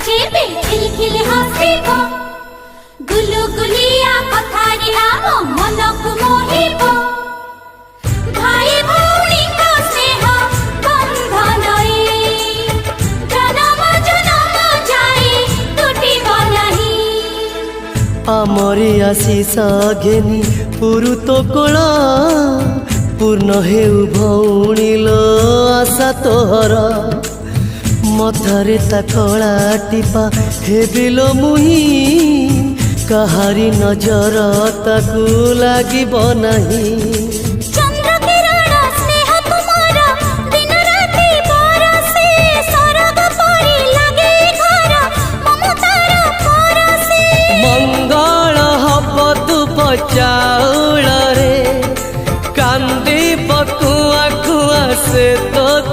जेबे খিলখিল হাসিব গুলগুলিয়া কথারে আম মনকু মোহিব ভাই ভৌণীଙ୍କ স্নেহ বন্ধনই জনম জনম যাই টুটিব নাহি। আমরি আশিষ ঘেনি পুরুত কোল पूर्ण हेउ भौणील आशा तोहर मथारे ता कला टीपा हेबिल मुही कहारी नजर ताकू लागिब नाही।